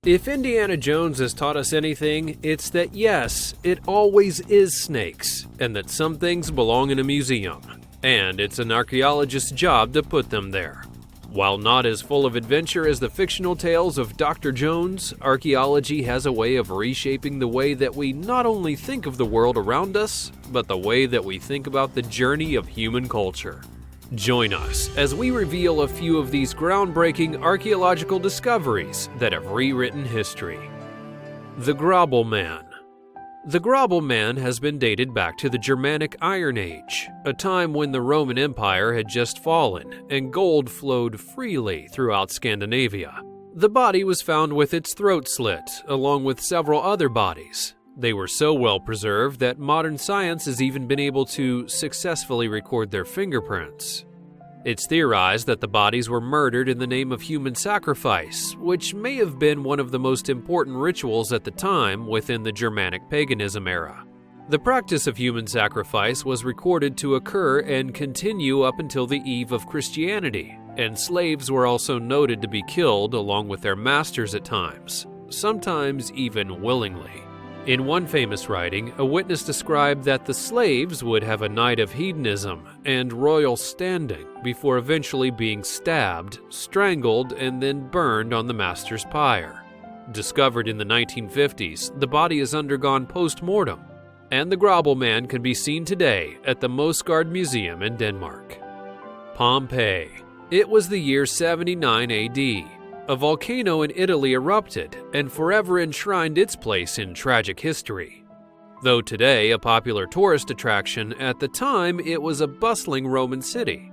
If Indiana Jones has taught us anything, it's that yes, it always is snakes, and that some things belong in a museum, and it's an archaeologist's job to put them there. While not as full of adventure as the fictional tales of Dr. Jones, archaeology has a way of reshaping the way that we not only think of the world around us, but the way that we think about the journey of human culture. Join us as we reveal a few of these groundbreaking archaeological discoveries that have rewritten history. The Grauballe Man. The Grauballe Man has been dated back to the Germanic Iron Age, a time when the Roman Empire had just fallen and gold flowed freely throughout Scandinavia. The body was found with its throat slit, along with several other bodies. They were so well preserved that modern science has even been able to successfully record their fingerprints. It's theorized that the bodies were murdered in the name of human sacrifice, which may have been one of the most important rituals at the time within the Germanic paganism era. The practice of human sacrifice was recorded to occur and continue up until the eve of Christianity, and slaves were also noted to be killed along with their masters at times, sometimes even willingly. In one famous writing, a witness described that the slaves would have a night of hedonism and royal standing before eventually being stabbed, strangled, and then burned on the master's pyre. Discovered in the 1950s, the body has undergone post-mortem, and the Grauballe Man can be seen today at the Mosgard Museum in Denmark. Pompeii. It was the year 79 AD. A volcano in Italy erupted and forever enshrined its place in tragic history. Though today a popular tourist attraction, at the time it was a bustling Roman city,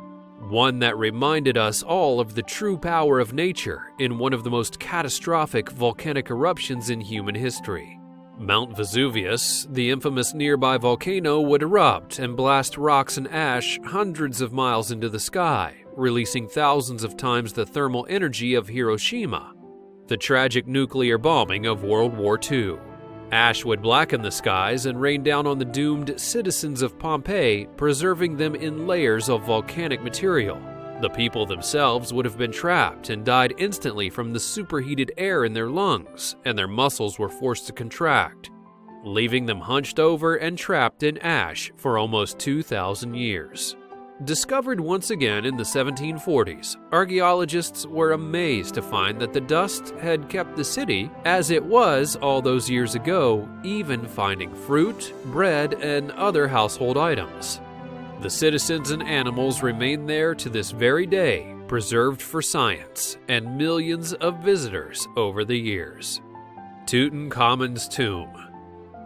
one that reminded us all of the true power of nature in one of the most catastrophic volcanic eruptions in human history. Mount Vesuvius, the infamous nearby volcano, would erupt and blast rocks and ash hundreds of miles into the sky, releasing thousands of times the thermal energy of Hiroshima, the tragic nuclear bombing of World War II. Ash would blacken the skies and rain down on the doomed citizens of Pompeii, preserving them in layers of volcanic material. The people themselves would have been trapped and died instantly from the superheated air in their lungs, and their muscles were forced to contract, leaving them hunched over and trapped in ash for almost 2,000 years. Discovered once again in the 1740s, archaeologists were amazed to find that the dust had kept the city as it was all those years ago, even finding fruit, bread, and other household items. The citizens and animals remain there to this very day, preserved for science, and millions of visitors over the years. Tutankhamun's tomb.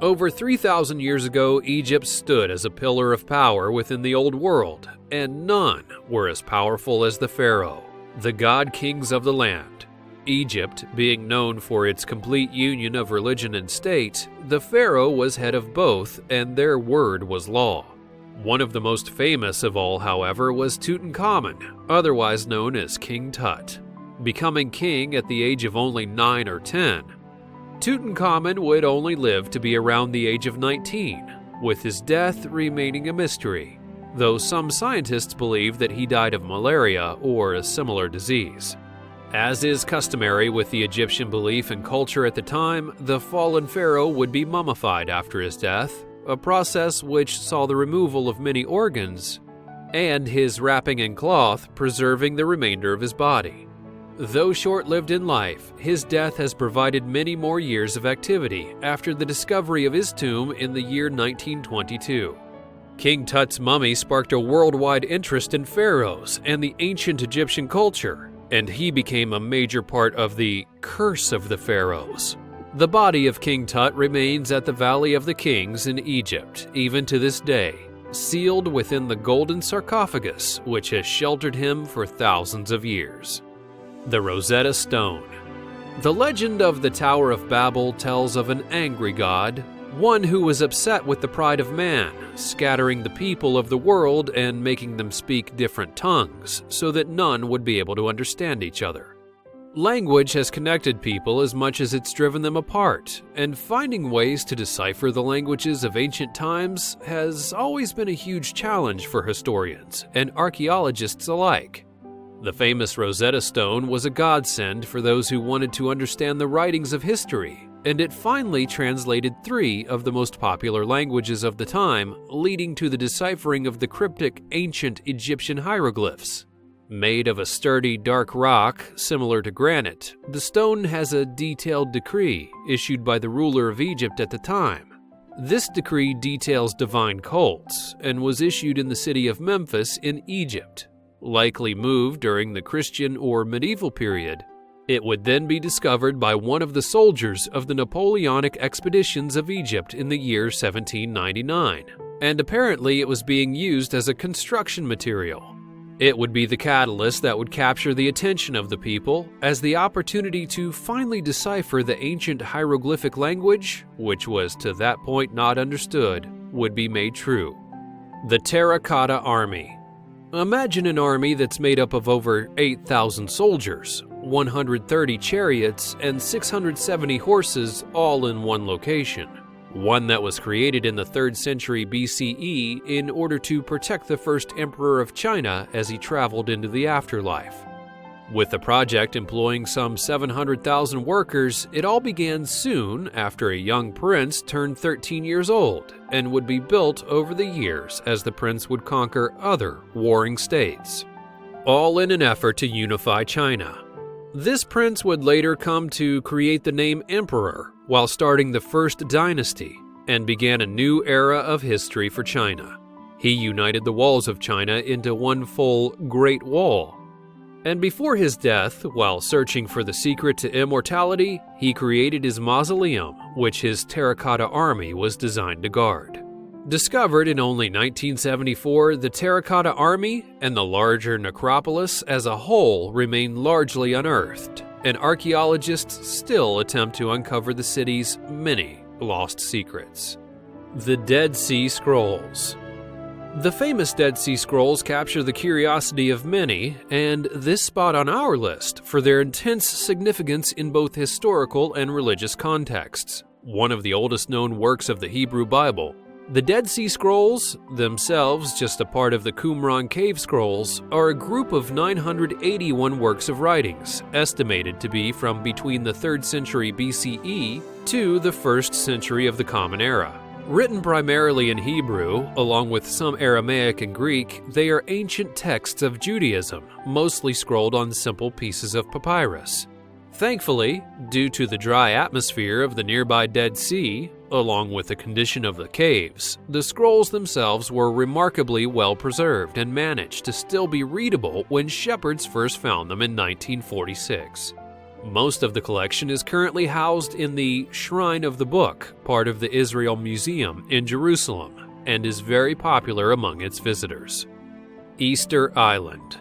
Over 3,000 years ago, Egypt stood as a pillar of power within the old world, and none were as powerful as the pharaoh, the god-kings of the land. Egypt being known for its complete union of religion and state, the pharaoh was head of both, and their word was law. One of the most famous of all, however, was Tutankhamun, otherwise known as King Tut. Becoming king at the age of only 9 or 10, Tutankhamun would only live to be around the age of 19, with his death remaining a mystery, though some scientists believe that he died of malaria or a similar disease. As is customary with the Egyptian belief and culture at the time, the fallen pharaoh would be mummified after his death, a process which saw the removal of many organs, and his wrapping in cloth, preserving the remainder of his body. Though short-lived in life, his death has provided many more years of activity after the discovery of his tomb in the year 1922. King Tut's mummy sparked a worldwide interest in pharaohs and the ancient Egyptian culture, and he became a major part of the curse of the pharaohs. The body of King Tut remains at the Valley of the Kings in Egypt, even to this day, sealed within the golden sarcophagus which has sheltered him for thousands of years. The Rosetta Stone. The legend of the Tower of Babel tells of an angry god, one who was upset with the pride of man, scattering the people of the world and making them speak different tongues so that none would be able to understand each other. Language has connected people as much as it's driven them apart, and finding ways to decipher the languages of ancient times has always been a huge challenge for historians and archaeologists alike. The famous Rosetta Stone was a godsend for those who wanted to understand the writings of history, and it finally translated 3 of the most popular languages of the time, leading to the deciphering of the cryptic ancient Egyptian hieroglyphs. Made of a sturdy dark rock similar to granite, the stone has a detailed decree issued by the ruler of Egypt at the time. This decree details divine cults and was issued in the city of Memphis in Egypt, likely moved during the Christian or medieval period. It would then be discovered by one of the soldiers of the Napoleonic expeditions of Egypt in the year 1799, and apparently it was being used as a construction material. It would be the catalyst that would capture the attention of the people as the opportunity to finally decipher the ancient hieroglyphic language, which was to that point not understood, would be made true. The Terracotta Army. Imagine an army that's made up of over 8,000 soldiers, 130 chariots, and 670 horses all in one location. One that was created in the 3rd century BCE in order to protect the first emperor of China as he traveled into the afterlife. With the project employing some 700,000 workers, it all began soon after a young prince turned 13 years old and would be built over the years as the prince would conquer other warring states, all in an effort to unify China. This prince would later come to create the name emperor while starting the first dynasty and began a new era of history for China. He united the walls of China into one full Great Wall. And before his death, while searching for the secret to immortality, he created his mausoleum, which his Terracotta Army was designed to guard. Discovered in only 1974, the Terracotta Army and the larger necropolis as a whole remain largely unearthed, and archaeologists still attempt to uncover the city's many lost secrets. The Dead Sea Scrolls. The famous Dead Sea Scrolls capture the curiosity of many, and this spot on our list for their intense significance in both historical and religious contexts. One of the oldest known works of the Hebrew Bible, the Dead Sea Scrolls, themselves just a part of the Qumran Cave Scrolls, are a group of 981 works of writings, estimated to be from between the 3rd century BCE to the 1st century of the Common Era. Written primarily in Hebrew, along with some Aramaic and Greek, they are ancient texts of Judaism, mostly scrolled on simple pieces of papyrus. Thankfully, due to the dry atmosphere of the nearby Dead Sea, along with the condition of the caves, the scrolls themselves were remarkably well preserved and managed to still be readable when shepherds first found them in 1946. Most of the collection is currently housed in the Shrine of the Book, part of the Israel Museum in Jerusalem, and is very popular among its visitors. Easter Island.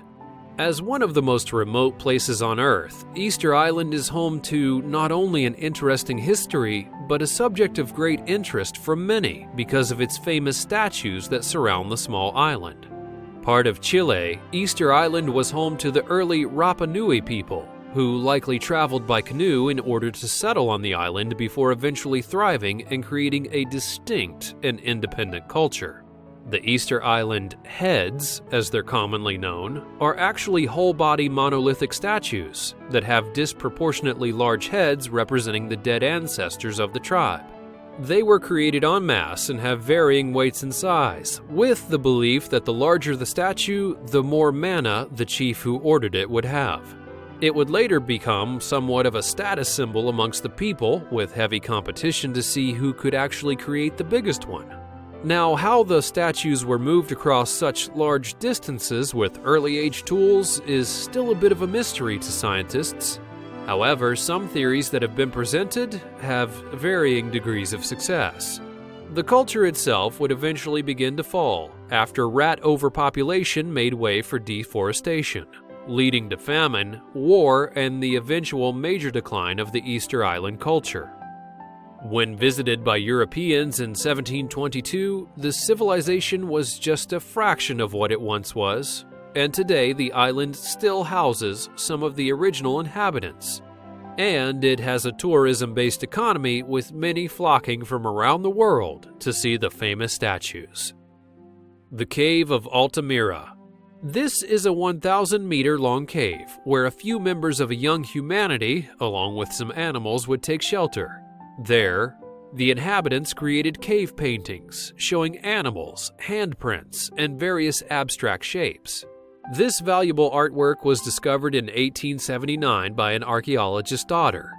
As one of the most remote places on Earth, Easter Island is home to not only an interesting history, but a subject of great interest for many because of its famous statues that surround the small island. Part of Chile, Easter Island was home to the early Rapa Nui people, who likely traveled by canoe in order to settle on the island before eventually thriving and creating a distinct and independent culture. The Easter Island heads, as they're commonly known, are actually whole-body monolithic statues that have disproportionately large heads representing the dead ancestors of the tribe. They were created en masse and have varying weights and size, with the belief that the larger the statue, the more mana the chief who ordered it would have. It would later become somewhat of a status symbol amongst the people, with heavy competition to see who could actually create the biggest one. Now, how the statues were moved across such large distances with early age tools is still a bit of a mystery to scientists. However, some theories that have been presented have varying degrees of success. The culture itself would eventually begin to fall after rat overpopulation made way for deforestation, leading to famine, war, and the eventual major decline of the Easter Island culture. When visited by Europeans in 1722, the civilization was just a fraction of what it once was, and today the island still houses some of the original inhabitants. And it has a tourism-based economy with many flocking from around the world to see the famous statues. The Cave of Altamira. This is a 1,000-meter-long cave where a few members of a young humanity, along with some animals, would take shelter. There, the inhabitants created cave paintings showing animals, handprints, and various abstract shapes. This valuable artwork was discovered in 1879 by an archaeologist's daughter.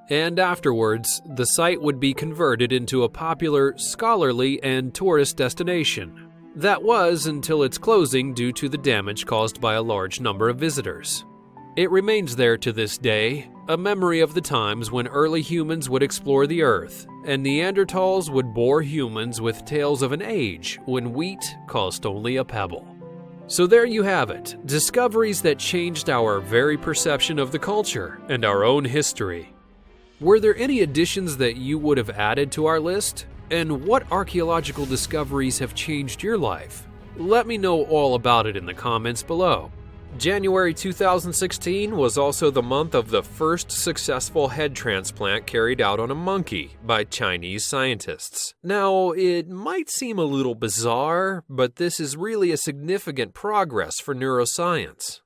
And afterwards, the site would be converted into a popular, scholarly, and tourist destination. That was until its closing due to the damage caused by a large number of visitors. It remains there to this day, a memory of the times when early humans would explore the earth, and Neanderthals would bore humans with tales of an age when wheat cost only a pebble. So there you have it, discoveries that changed our very perception of the culture and our own history. Were there any additions that you would have added to our list? And what archaeological discoveries have changed your life? Let me know all about it in the comments below. January 2016 was also the month of the first successful head transplant carried out on a monkey by Chinese scientists. Now, it might seem a little bizarre, but this is really a significant progress for neuroscience.